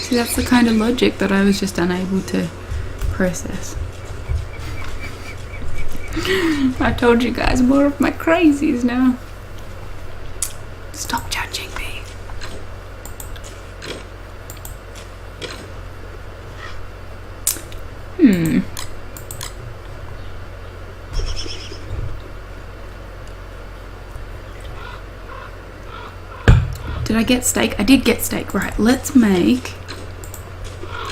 See, that's the kind of logic that I was just unable to process. I told you guys more of my crazies now. Stop judging me. Did I get steak? I did get steak. Right, let's make...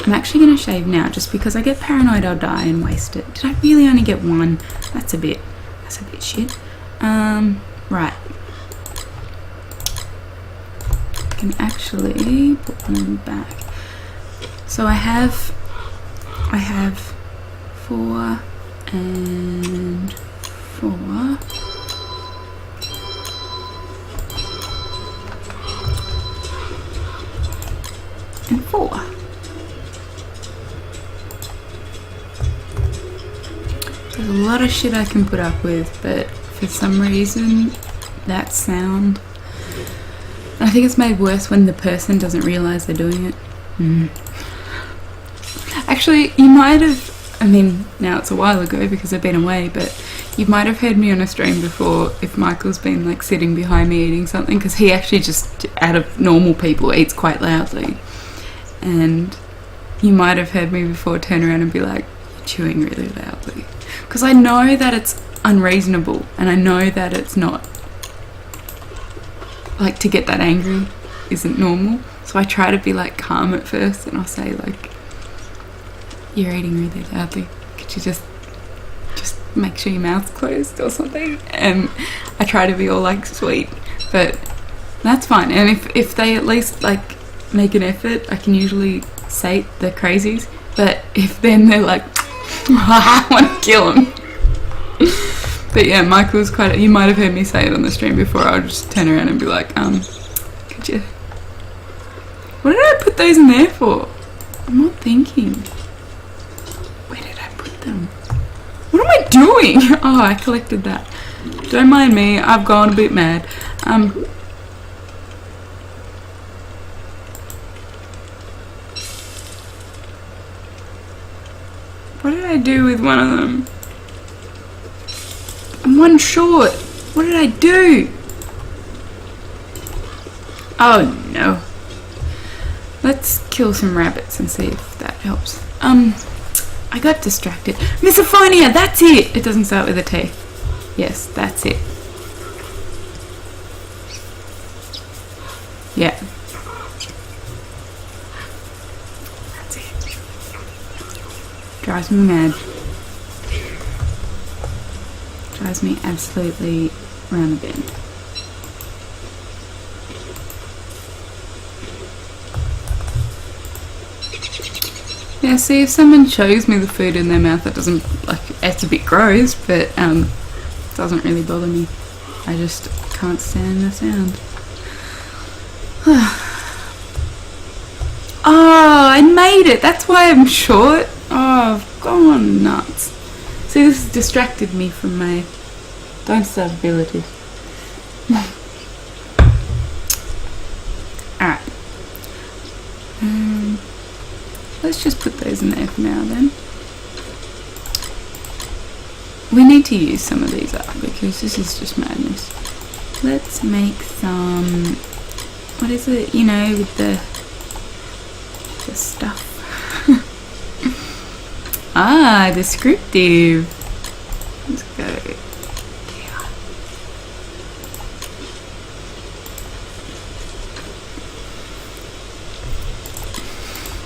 I'm actually going to shave now just because I get paranoid I'll die and waste it. Did I really only get one? That's a bit shit. Right. I can actually put one back. So I have 4 and 4. And 4. There's a lot of shit I can put up with, but for some reason that sound, I think it's made worse when the person doesn't realise they're doing it. Actually, you might have, I mean, now it's a while ago because I've been away, but you might have heard me on a stream before if Michael's been like sitting behind me eating something, because he actually just, out of normal people, eats quite loudly. And you might have heard me before turn around and be like, you're chewing really loudly. Because I know that it's unreasonable, and I know that it's not, like, to get that angry isn't normal. So I try to be like calm at first, and I'll say like, you're eating really loudly, could you just make sure your mouth's closed or something? And I try to be all like sweet, but that's fine. And if they at least like make an effort, I can usually sate the crazies. But if then they're like, I want to kill him. But yeah, Michael's quite, you might have heard me say it on the stream before. I'll just turn around and be like, could you, what did I put those in there for? I'm not thinking. Where did I put them? What am I doing? Oh, I collected that. Don't mind me, I've gone a bit mad. What did I do with one of them? I'm one short. What did I do? Oh no. Let's kill some rabbits and see if that helps. I got distracted. Misophonia, that's it! It doesn't start with a T. Yes, that's it. Yeah. That's it. Drives me mad. Drives me absolutely round the bend. Yeah, see, if someone shows me the food in their mouth, that doesn't, like, it's a bit gross, but doesn't really bother me. I just can't stand the sound. Oh, I made it! That's why I'm short. Oh, I've gone nuts. See, this has distracted me from my dance abilities. Alright. Let's just put those in there for now then. We need to use some of these up because this is just madness. Let's make some, what is it, you know, with the stuff. Ah, descriptive. Let's go.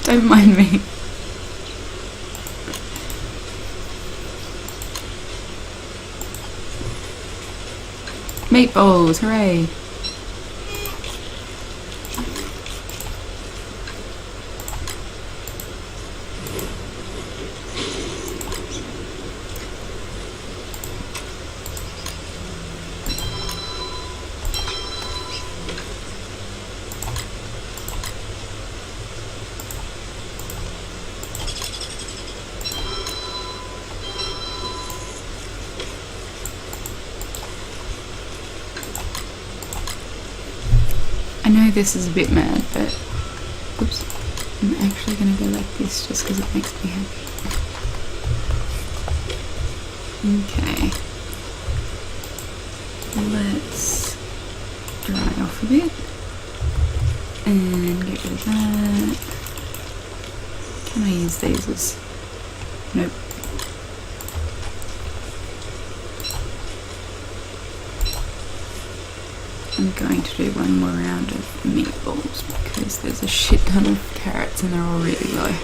Don't mind me. Meatballs, hooray. I know this is a bit mad, but oops. I'm actually going to go like this just because it makes me happy. Okay. Let's dry off a bit and get rid of that. Can I use these as... Nope. I'm going to do one more round of meatballs because there's a shit ton of carrots and they're all really low.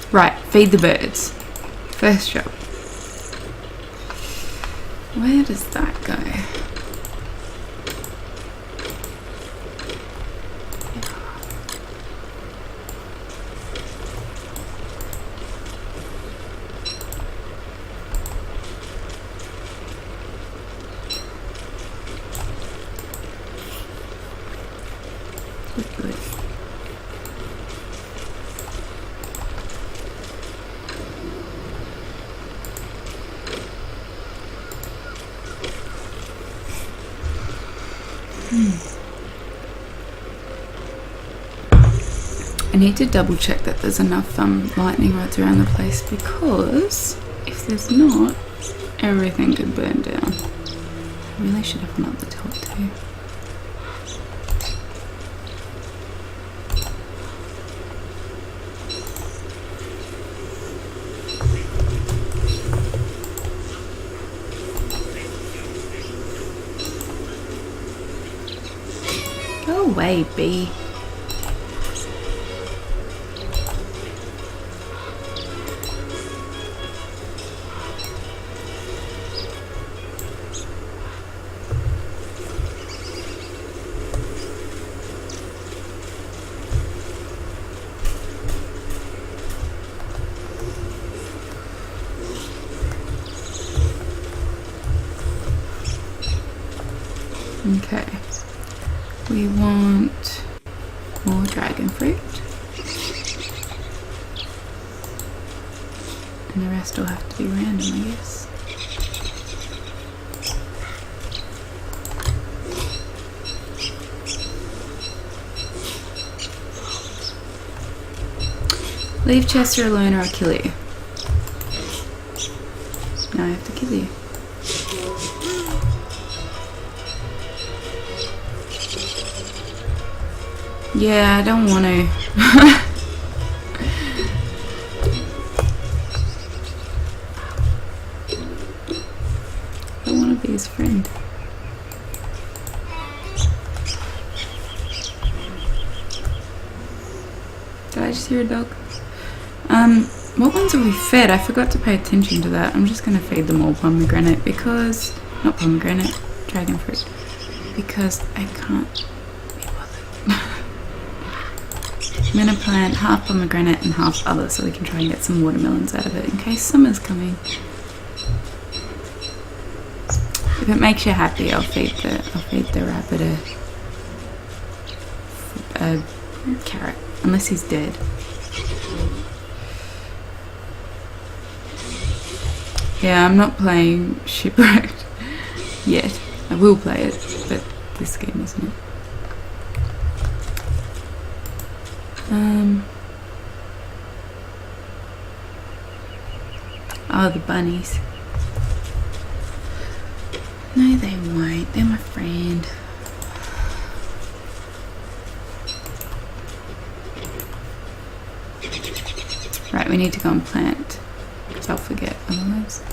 Right, feed the birds. First job. Where does that go? Good. I need to double check that there's enough lightning rods around the place, because if there's not, everything could burn down. I really should have one up the top too. Go away, bee. Okay, we want more dragon fruit, and the rest will have to be random, I guess. Leave Chester alone or I'll kill you. Now I have to kill you. Yeah, I don't want to. I want to be his friend. Did I just hear a dog? What ones have we fed? I forgot to pay attention to that. I'm just going to feed them all pomegranate because... Not pomegranate, dragon fruit. Because I can't... I'm going to plant half pomegranate and half other so we can try and get some watermelons out of it in case summer's coming. If it makes you happy, I'll feed the rabbit a carrot, unless he's dead. Yeah, I'm not playing Shipwrecked yet. I will play it, but this game isn't it. Oh, the bunnies. No, they won't. They're my friend. Right, we need to go and plant, because I'll forget otherwise.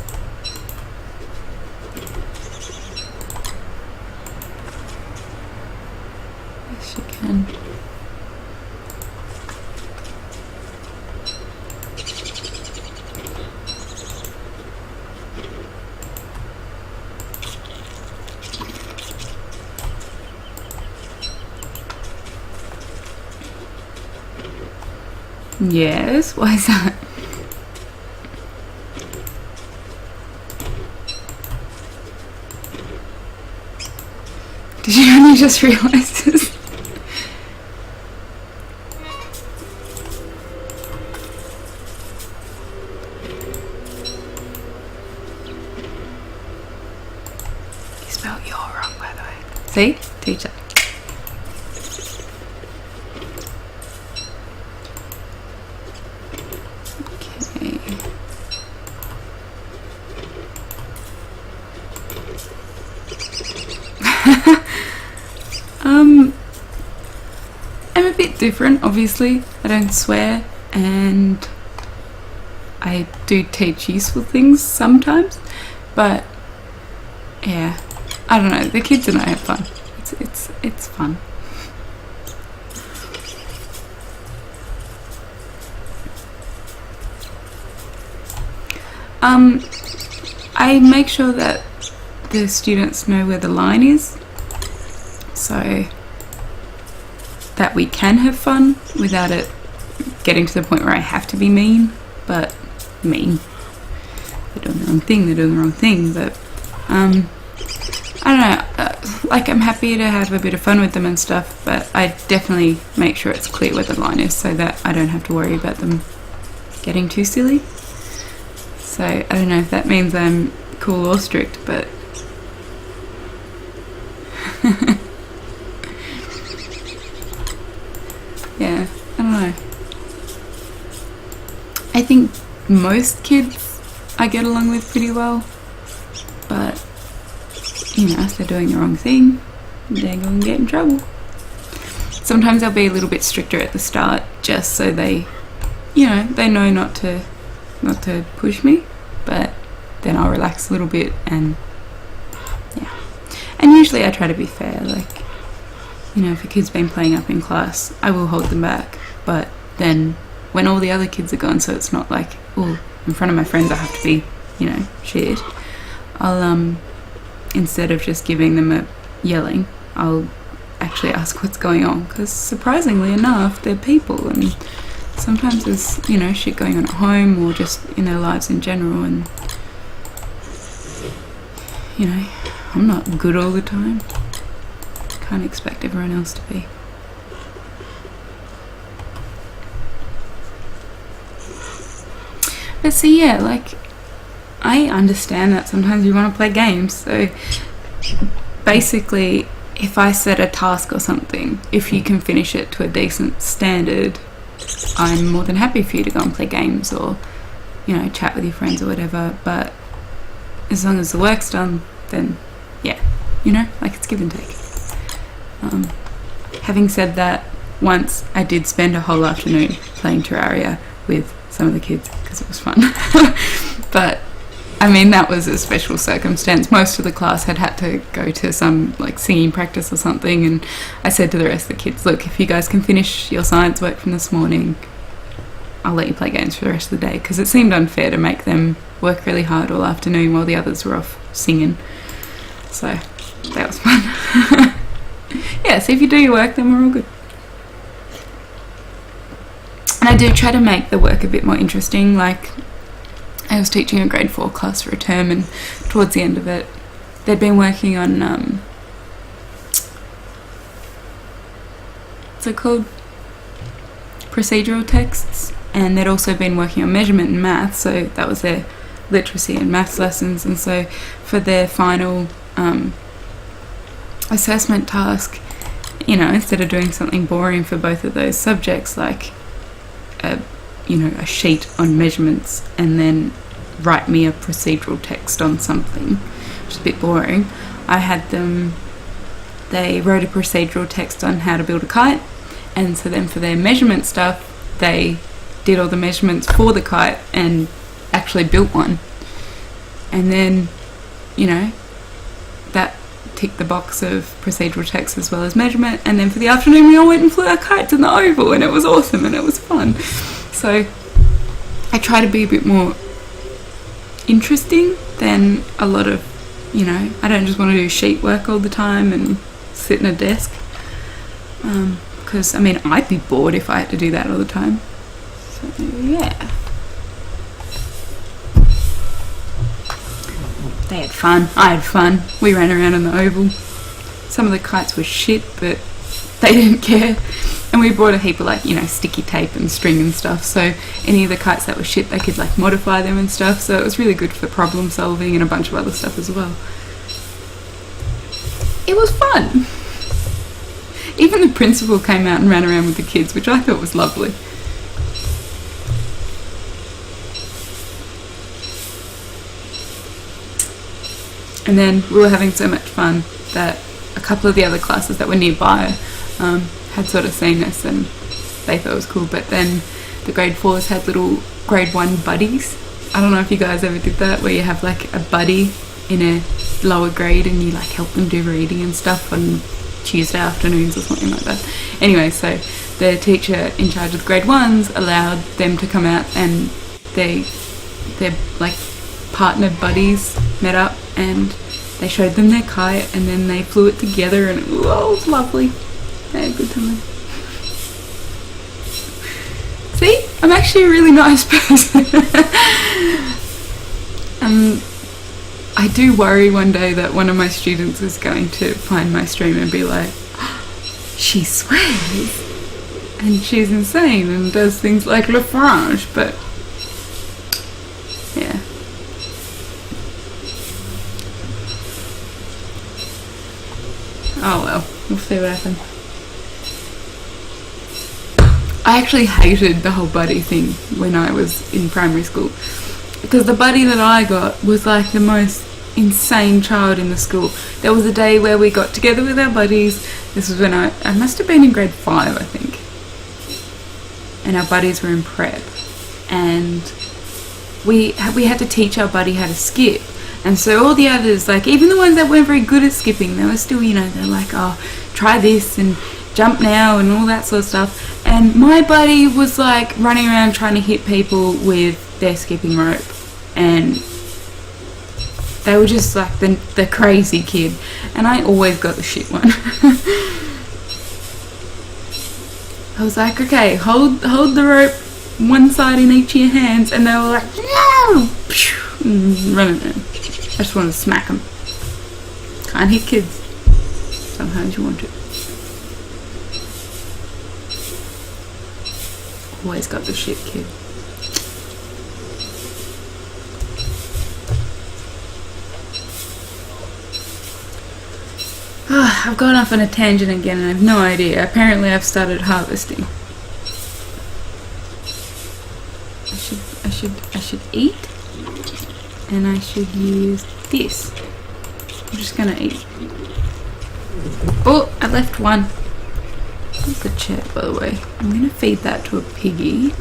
Yes, you can. Yes, why is that? He just realizes. You spelled "you're" wrong, by the way. See? Teacher. Okay. I'm a bit different, obviously. I don't swear, and I do teach useful things sometimes, but yeah, I don't know, the kids and I have fun. It's fun. I make sure that the students know where the line is, so that we can have fun without it getting to the point where I have to be mean. But mean, they're doing the wrong thing, but I don't know, like, I'm happy to have a bit of fun with them and stuff, but I definitely make sure it's clear where the line is so that I don't have to worry about them getting too silly. So I don't know if that means I'm cool or strict, but yeah, I don't know. I think most kids I get along with pretty well, but you know, if they're doing the wrong thing, they're going to get in trouble. Sometimes I'll be a little bit stricter at the start, just so they, you know, they know not to push me, but then I'll relax a little bit, and yeah. And usually I try to be fair, like, you know, if a kid's been playing up in class, I will hold them back, but then when all the other kids are gone, so it's not like, oh, in front of my friends I have to be, you know, shit, I'll instead of just giving them a yelling, I'll actually ask what's going on, because surprisingly enough, they're people, and sometimes there's, you know, shit going on at home or just in their lives in general, and you know, I'm not good all the time. Can't expect everyone else to be. But see, yeah, like, I understand that sometimes you want to play games, so basically if I set a task or something, if you can finish it to a decent standard, I'm more than happy for you to go and play games or, you know, chat with your friends or whatever, but as long as the work's done, then yeah, you know, like, it's give and take. Having said that, once I did spend a whole afternoon playing Terraria with some of the kids because it was fun. But I mean, that was a special circumstance. Most of the class had to go to some like singing practice or something, and I said to the rest of the kids, look, if you guys can finish your science work from this morning, I'll let you play games for the rest of the day, because it seemed unfair to make them work really hard all afternoon while the others were off singing. So that was fun. Yeah, so if you do your work, then we're all good. And I do try to make the work a bit more interesting. Like, I was teaching a grade 4 class for a term, and towards the end of it, they'd been working on what's it called? Procedural texts, and they'd also been working on measurement and math, so that was their literacy and maths lessons. And so for their final assessment task, you know, instead of doing something boring for both of those subjects, like a sheet on measurements and then write me a procedural text on something, which is a bit boring, I had them, they wrote a procedural text on how to build a kite, and so then for their measurement stuff, they did all the measurements for the kite and actually built one. And then, you know, that ticked the box of procedural text as well as measurement, and then for the afternoon we all went and flew our kites in the oval, and it was awesome and it was fun. So I try to be a bit more interesting than a lot of, you know, I don't just want to do sheet work all the time and sit in a desk, because I mean, I'd be bored if I had to do that all the time. So yeah, they had fun, I had fun, we ran around in the oval, some of the kites were shit, but they didn't care. And we brought a heap of like, you know, sticky tape and string and stuff, so any of the kites that were shit, they could like modify them and stuff, so it was really good for problem solving and a bunch of other stuff as well. It was fun. Even the principal came out and ran around with the kids, which I thought was lovely. And then we were having so much fun that a couple of the other classes that were nearby had sort of seen us and they thought it was cool. But then the grade 4s had little grade 1 buddies. I don't know if you guys ever did that, where you have like a buddy in a lower grade and you like help them do reading and stuff on Tuesday afternoons or something like that. Anyway, so the teacher in charge of the grade 1s allowed them to come out, and their like partnered buddies met up and they showed them their kite, and then they flew it together, and it was lovely. They had a good time. See, I'm actually a really nice person. I do worry one day that one of my students is going to find my stream and be like, she swears and she's insane and does things like Lafrange, but yeah. Oh well, we'll see what happens. I actually hated the whole buddy thing when I was in primary school, because the buddy that I got was like the most insane child in the school. There was a day where we got together with our buddies. This was when I must have been in grade 5, I think, and our buddies were in prep, and we had to teach our buddy how to skip. And so all the others, like even the ones that weren't very good at skipping, they were still, you know, they're like, oh, try this and jump now and all that sort of stuff. And my buddy was like running around trying to hit people with their skipping rope, and they were just like the crazy kid, and I always got the shit one. I was like, okay, hold the rope one side in each of your hands, and they were like, no, and running in. I just wanted to smack them. Can't hit kids. Sometimes you want to. Always got the shit kid. I've gone off on a tangent again and I have no idea. Apparently I've started harvesting. I should eat, and I should use this. I'm just gonna eat. Oh, I left one. That's the chat, by the way. I'm gonna feed that to a piggy,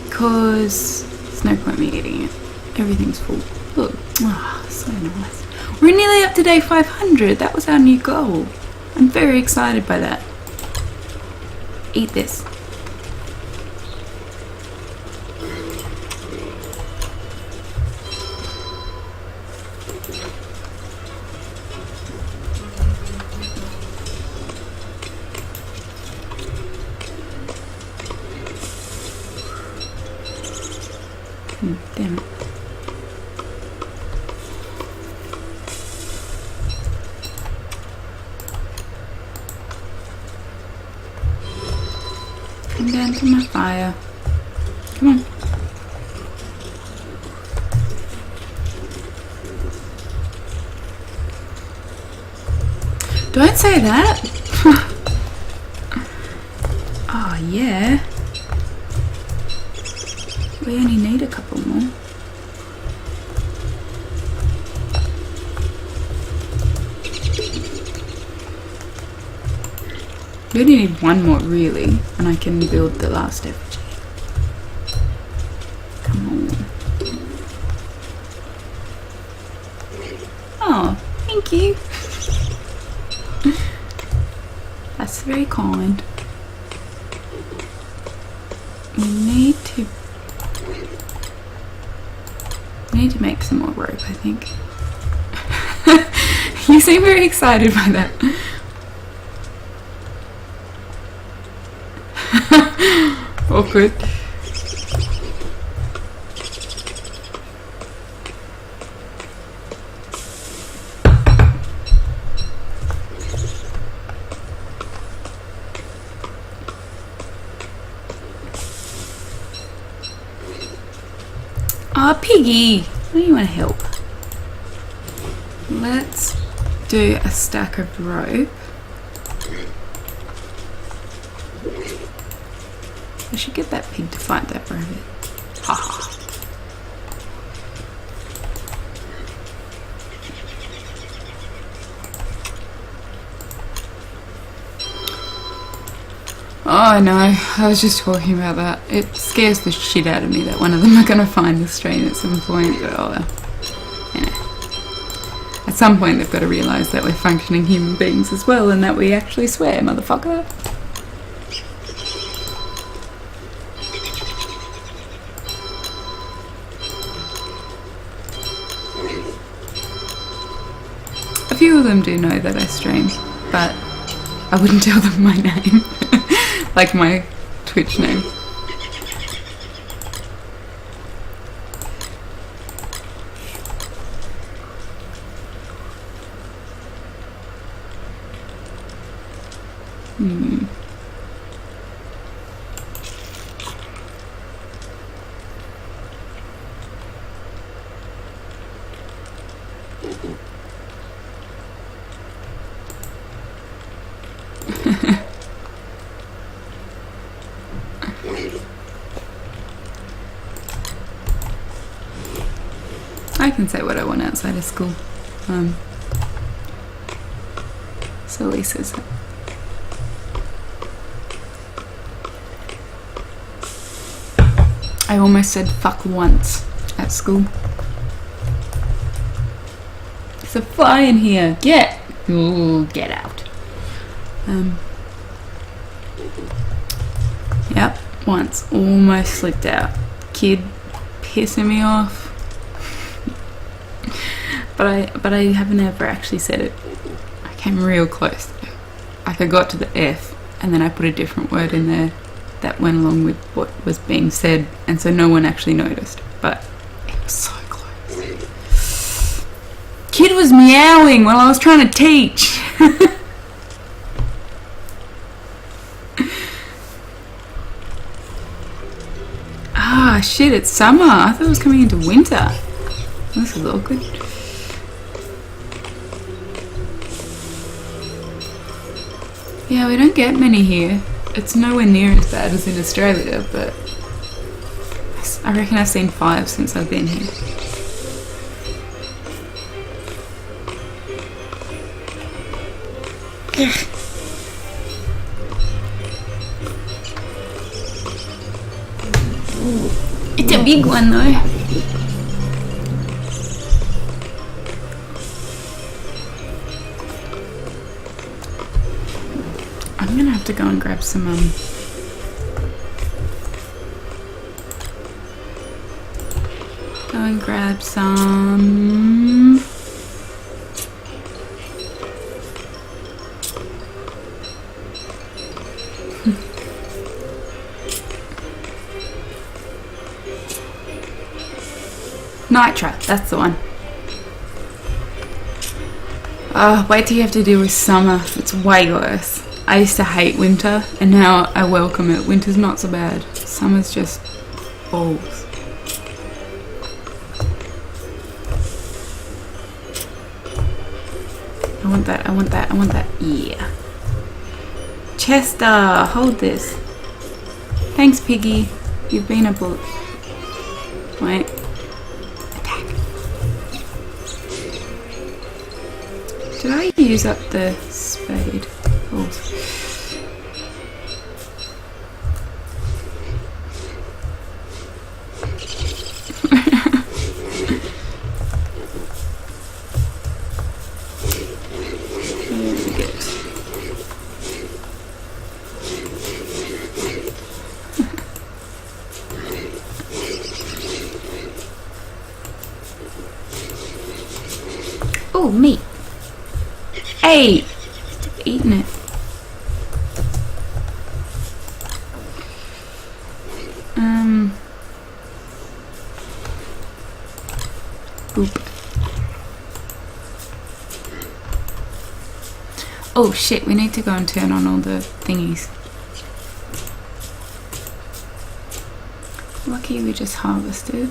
because there's no point me eating it. Everything's full. Look, oh, so nice. We're nearly up to day 500. That was our new goal. I'm very excited by that. Eat this. Damn it. Come down to my fire. Come on. Don't say that. Oh yeah. We only need a couple more. We only need one more really, and I can build the last effigy. Come on. Oh, thank you. That's very kind. We need to make some more rope, I think. You seem very excited by that. Awkward. Oh, Piggy! Why do you want to help? Let's do a stack of rope. I should get that pig to fight that rabbit. Haha. Oh no, I was just talking about that. It scares the shit out of me that one of them are going to find the strain at some point, but oh well. You know. At some point they've got to realise that we're functioning human beings as well and that we actually swear, motherfucker. A few of them do know that I stream, but I wouldn't tell them my name. Like my Twitch name. I can say what I want outside of school. So Lisa's. I almost said fuck once at school. There's a fly in here. Get! Ooh, get out. Yep, once. Almost slipped out. Kid pissing me off. But I haven't ever actually said it. I came real close. I got to the F and then I put a different word in there that went along with what was being said, and so no one actually noticed. But it was so close. Kid was meowing while I was trying to teach. Ah, shit, it's summer. I thought it was coming into winter. This is awkward. Yeah, we don't get many here. It's nowhere near as bad as in Australia, but I reckon I've seen 5 since I've been here. It's a big one though. I'm gonna have to go and grab some Nitra, that's the one. Wait till you have to deal with summer. It's way worse. I used to hate winter and now I welcome it. Winter's not so bad. Summer's just balls. I want that, I want that, I want that. Yeah. Chester, hold this. Thanks, Piggy. You've been a bullet. Wait. Attack. Did I use up the spade? Oh. Oh, meat. Hey! Stop eating it. Boop. Oh shit, we need to go and turn on all the thingies. Lucky we just harvested.